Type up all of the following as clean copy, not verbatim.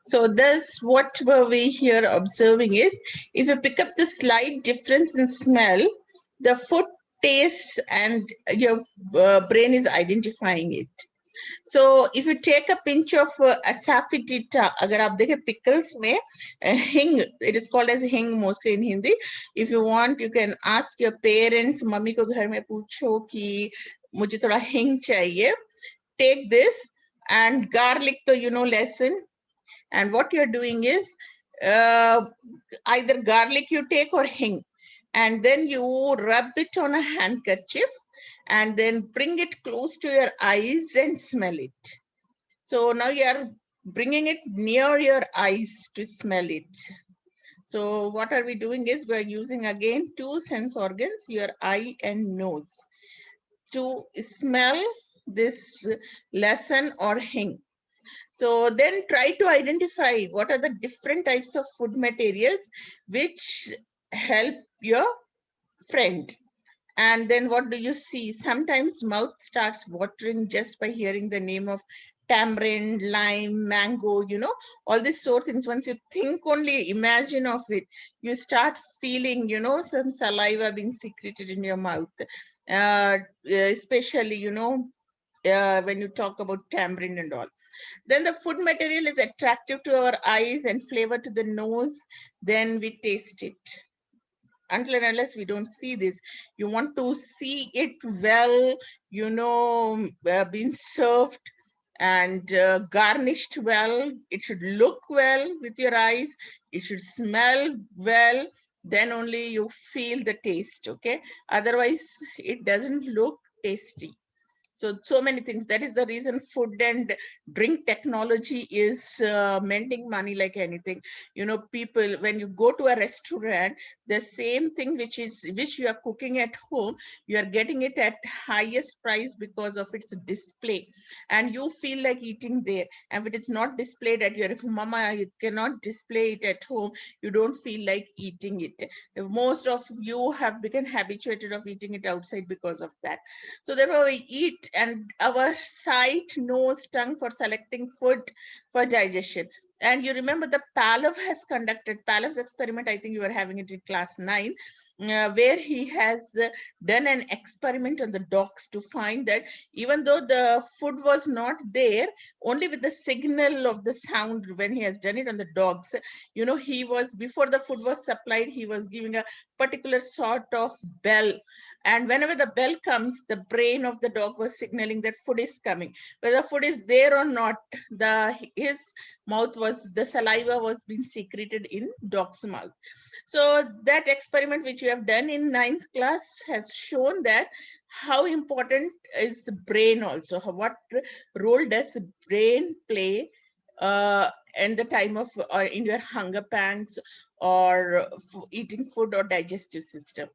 So this what were we here observing is, if you pick up the slight difference in smell, the food tastes and your brain is identifying it. So if you take a pinch of asafoetida, अगर आप देखें pickles में hing, it is called as hing mostly in Hindi. If you want, you can ask your parents, mummy को घर में पूछो कि मुझे थोड़ा hing चाहिए. Take this, and garlic तो you know lesson. And what you're doing is either garlic you take or hing, and then you rub it on a handkerchief and then bring it close to your eyes and smell it. So now you are bringing it near your eyes to smell it. So what are we doing is we're using again two sense organs, your eye and nose, to smell this lesson or hing. So then try to identify what are the different types of food materials which help your friend. And then what do you see? Sometimes mouth starts watering just by hearing the name of tamarind, lime, mango, you know, all these sort of things. Once you think only, imagine of it, you start feeling, you know, some saliva being secreted in your mouth. Especially, you know, when you talk about tamarind and all. Then the food material is attractive to our eyes and flavor to the nose. Then we taste it. Until and unless we don't see this, you want to see it well, you know, being served and garnished well. It should look well with your eyes. It should smell well. Then only you feel the taste, okay? Otherwise, it doesn't look tasty. So many things. That is the reason food and drink technology is mending money like anything. You know, people, when you go to a restaurant, the same thing which you are cooking at home, you are getting it at highest price because of its display, and you feel like eating there. And if it is not displayed at your, if mama you cannot display it at home, you don't feel like eating it. Most of you have become habituated of eating it outside because of that. So therefore we eat, and our sight, nose, tongue for selecting food for digestion. And you remember the Pavlov has conducted Pavlov's experiment. I think you were having it in class 9, where he has done an experiment on the dogs to find that even though the food was not there, only with the signal of the sound, when he has done it on the dogs, you know, he was, before the food was supplied, he was giving a particular sort of bell, and whenever the bell comes, the brain of the dog was signaling that food is coming. Whether food is there or not, his mouth was, the saliva was being secreted in dog's mouth. So that experiment which you have done in 9th class has shown that how important is the brain also. What role does the brain play in the time of, or in your hunger pangs, or eating food or digestive system.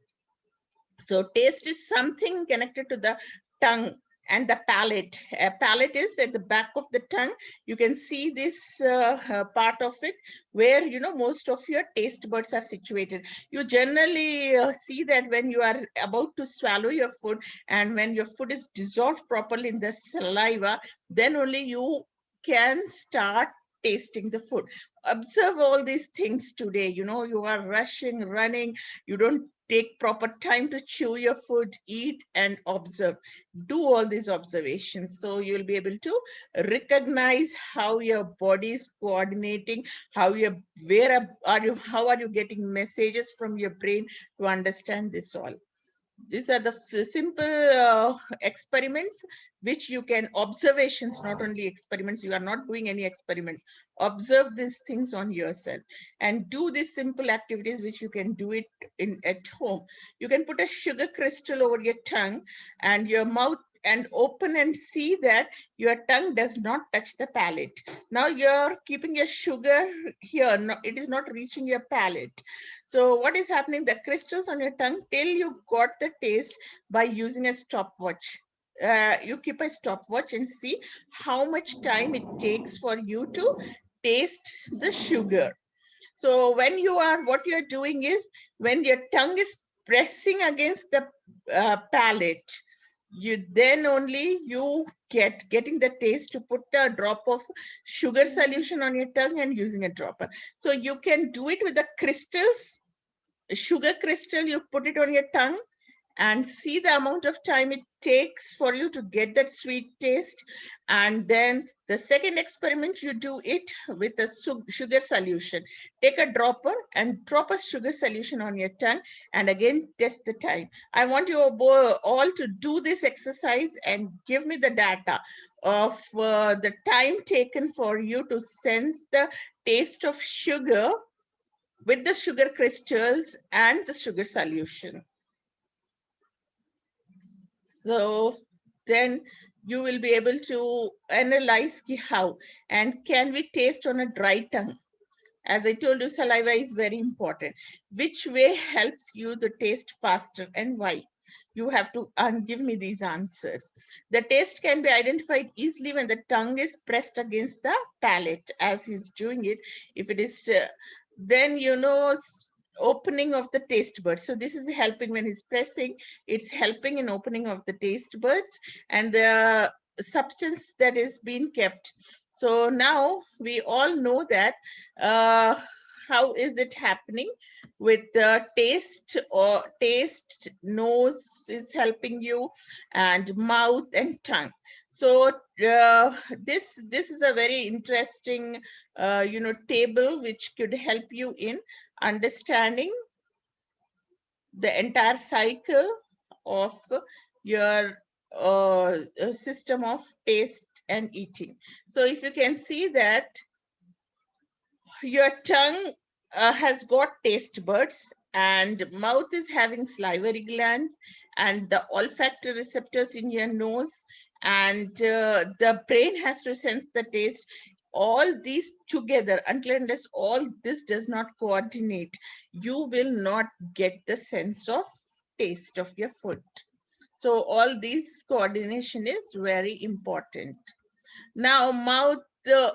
So taste is something connected to the tongue and the palate. Palate is at the back of the tongue. You can see this part of it where, you know, most of your taste buds are situated. You generally see that when you are about to swallow your food, and when your food is dissolved properly in the saliva, then only you can start tasting the food. Observe all these things today. You know, you are rushing, running, you don't take proper time to chew your food, eat, and observe. Do all these observations, so you'll be able to recognize how your body is coordinating, how you, how are you getting messages from your brain to understand this all. These are the simple experiments which you can, observations, not only experiments. You are not doing any experiments. Observe these things on yourself and do these simple activities which you can do it in at home. You can put a sugar crystal over your tongue and your mouth and open and see that your tongue does not touch the palate. Now you're keeping your sugar here, no, it is not reaching your palate. So what is happening? The crystals on your tongue till you got the taste by using a stopwatch. You keep a stopwatch and see how much time it takes for you to taste the sugar. So when you are, what you're doing is, when your tongue is pressing against the palate, then only you getting the taste to put a drop of sugar solution on your tongue and using a dropper. So you can do it with the crystals, sugar crystal, you put it on your tongue and see the amount of time it takes for you to get that sweet taste. And then the second experiment, you do it with a sugar solution. Take a dropper and drop a sugar solution on your tongue and again test the time. I want you all to do this exercise and give me the data of the time taken for you to sense the taste of sugar with the sugar crystals and the sugar solution. So then you will be able to analyze how and can we taste on a dry tongue. As I told you, saliva is very important. Which way helps you to taste faster and why? You have to give me these answers. The taste can be identified easily when the tongue is pressed against the palate as he's doing it. If it is, then you know, opening of the taste buds. So this is helping when he's pressing, it's helping in opening of the taste buds and the substance that is being kept. So now we all know that how is it happening with the taste, or taste, nose is helping you, and mouth and tongue. So this is a very interesting table which could help you in understanding the entire cycle of your system of taste and eating. So if you can see that your tongue has got taste buds and mouth is having salivary glands and the olfactory receptors in your nose, and the brain has to sense the taste. All these together, until unless all this does not coordinate, you will not get the sense of taste of your food. So all these coordination is very important. Now, mouth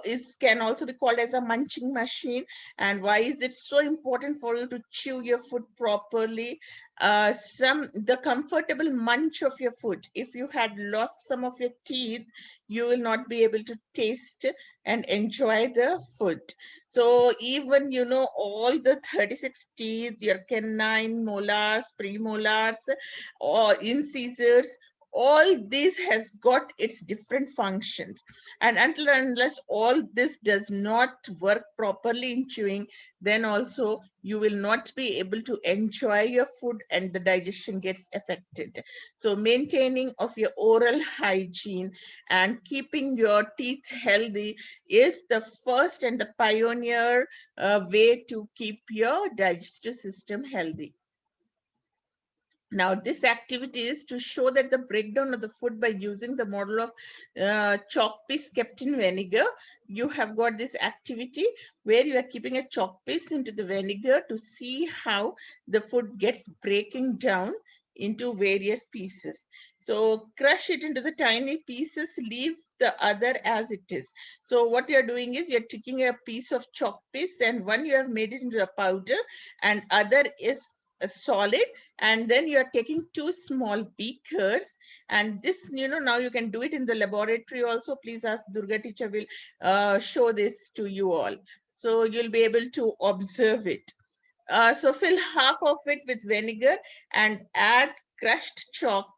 is can also be called as a munching machine. And why is it so important for you to chew your food properly? The comfortable munch of your food. If you had lost some of your teeth, you will not be able to taste and enjoy the food. So even all the 36 teeth, your canine, molars, premolars, or incisors, all this has got its different functions, and until and unless all this does not work properly in chewing, then also you will not be able to enjoy your food and the digestion gets affected. So maintaining of your oral hygiene and keeping your teeth healthy is the first and the pioneer way to keep your digestive system healthy. Now, this activity is to show that the breakdown of the food by using the model of chalk piece kept in vinegar. You have got this activity where you are keeping a chalk piece into the vinegar to see how the food gets breaking down into various pieces. So crush it into the tiny pieces, leave the other as it is. So what you're doing is you're taking a piece of chalk piece and one you have made it into a powder and other is solid, and then you are taking two small beakers, and this now you can do it in the laboratory also. Please ask Durga teacher, will show this to you all, so you'll be able to observe it. So fill half of it with vinegar and add crushed chalk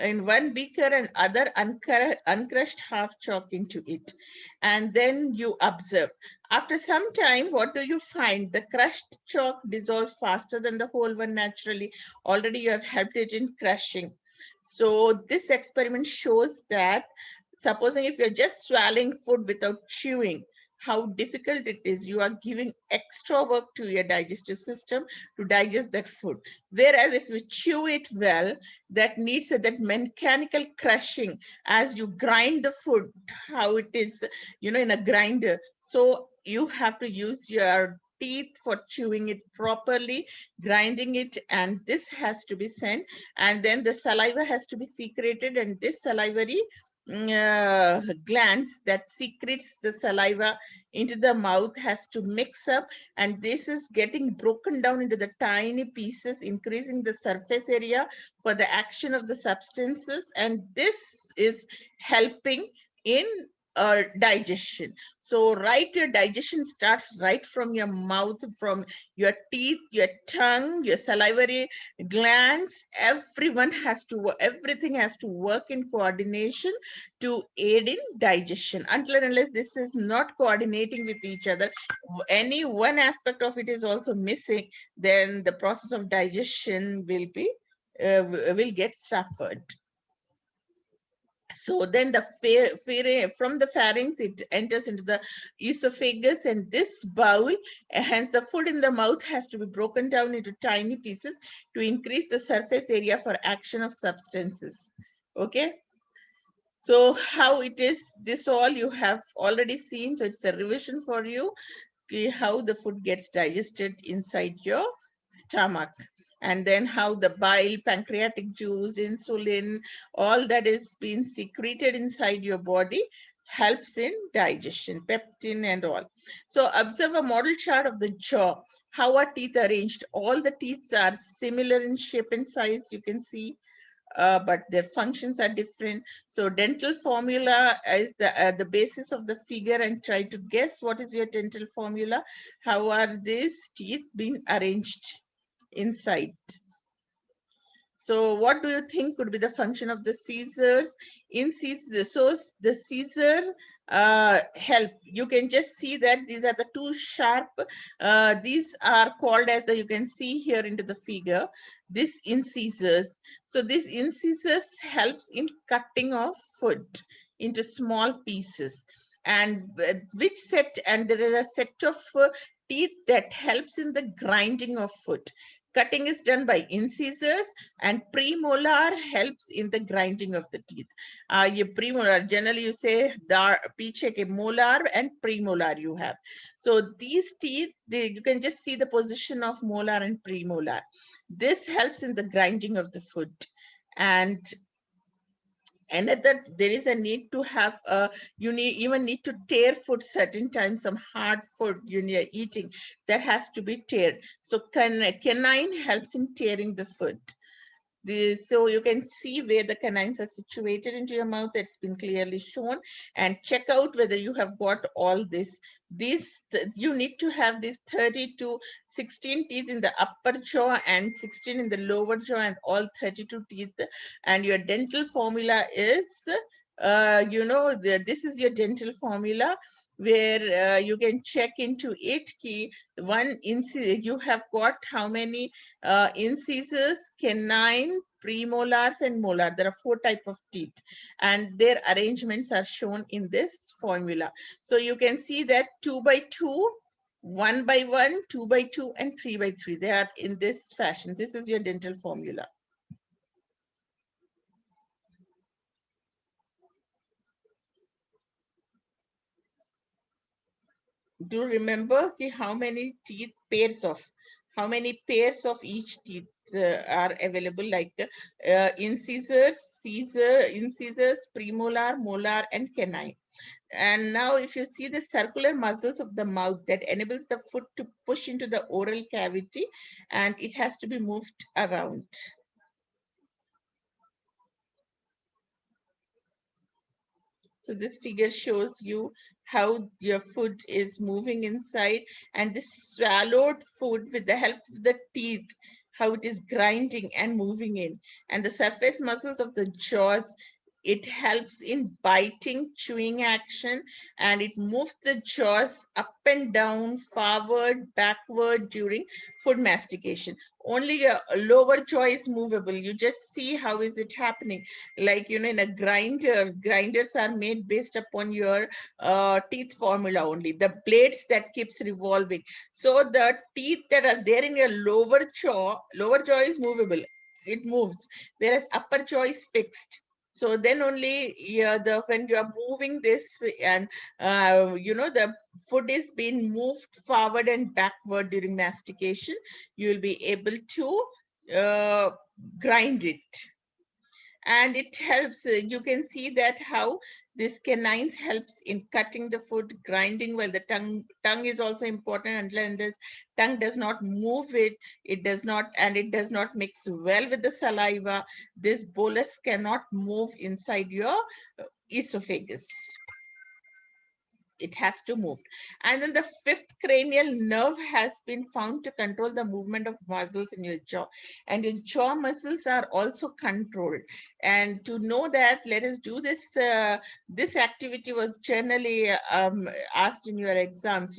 in one beaker and other uncrushed half chalk into it, and then you observe. After some time, what do you find? The crushed chalk dissolves faster than the whole one naturally. Already you have helped it in crushing. So this experiment shows that supposing if you're just swallowing food without chewing, how difficult it is. You are giving extra work to your digestive system to digest that food. Whereas if you chew it well, that needs that mechanical crushing as you grind the food, how it is, in a grinder. So you have to use your teeth for chewing it properly, grinding it, and this has to be sent, and then the saliva has to be secreted, and this salivary glands that secretes the saliva into the mouth has to mix up, and this is getting broken down into the tiny pieces, increasing the surface area for the action of the substances, and this is helping in digestion. So your digestion starts right from your mouth, from your teeth, your tongue, your salivary glands. Everything has to work in coordination to aid in digestion. Until and unless this is not coordinating with each other, any one aspect of it is also missing, then the process of digestion will get suffered. So then from the pharynx, it enters into the esophagus, and this bowl, hence the food in the mouth has to be broken down into tiny pieces to increase the surface area for action of substances. Okay. So how it is, this all you have already seen. So it's a revision for you, how the food gets digested inside your stomach, and then how the bile, pancreatic juice, insulin, all that is being secreted inside your body helps in digestion, peptin and all. So observe a model chart of the jaw. How are teeth arranged? All the teeth are similar in shape and size, you can see, but their functions are different. So dental formula is the basis of the figure, and try to guess what is your dental formula. How are these teeth being arranged inside? So what do you think could be the function of the scissors? In scissors, so the scissor help. You can just see that these are the two sharp, these are called as you can see here into the figure, this incisors. So this incisors helps in cutting of food into small pieces. And there is a set of teeth that helps in the grinding of food. Cutting is done by incisors, and premolar helps in the grinding of the teeth. Your premolar, generally you say piche ke molar and premolar you have. So these teeth, you can just see the position of molar and premolar. This helps in the grinding of the food. And at that there is a need to have even need to tear food certain times. Some hard food you are eating, that has to be teared. So canine helps in tearing the food. So you can see where the canines are situated into your mouth. That's been clearly shown. And check out whether you have got all this. You need to have these 30 to 16 teeth in the upper jaw and 16 in the lower jaw, and all 32 teeth. And your dental formula is, this is your dental formula, where you can check into it. Key one you have got how many incisors, canine, premolars, and molar. There are 4 types of teeth, and their arrangements are shown in this formula. So you can see that 2 by 2, 1 by 1, 2 by 2, and 3 by 3. They are in this fashion. This is your dental formula. Do remember how many how many pairs of each teeth are available, like incisors, premolar, molar, and canine. And now if you see the circular muscles of the mouth that enables the food to push into the oral cavity, and it has to be moved around. So this figure shows you how your food is moving inside, and this swallowed food with the help of the teeth, how it is grinding and moving in. And the surface muscles of the jaws, it helps in biting, chewing action, and it moves the jaws up and down, forward, backward during food mastication. Only a lower jaw is movable. You just see how is it happening. Like, in a grinder, grinders are made based upon your teeth formula only. The blades that keeps revolving. So the teeth that are there in your lower jaw is movable. It moves, whereas upper jaw is fixed. So then only when you are moving this, and the food is being moved forward and backward during mastication, you will be able to grind it. And it helps, you can see that how this canines helps in cutting the food, grinding, while the tongue is also important. And this tongue does not move it, it does not, and it does not mix well with the saliva. This bolus cannot move inside your esophagus. It has to move. And then the fifth cranial nerve has been found to control the movement of muscles in your jaw, and your jaw muscles are also controlled. And to know that, let us do this. This activity was generally asked in your exams,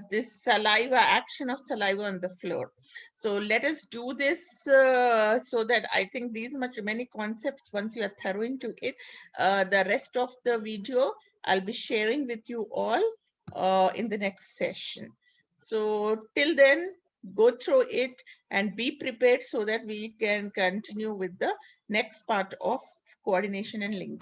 this saliva, action of saliva on the floor. So let us do this, so that I think these many concepts, once you are thorough into it, the rest of the video I'll be sharing with you all in the next session. So till then, go through it and be prepared so that we can continue with the next part of coordination and linking.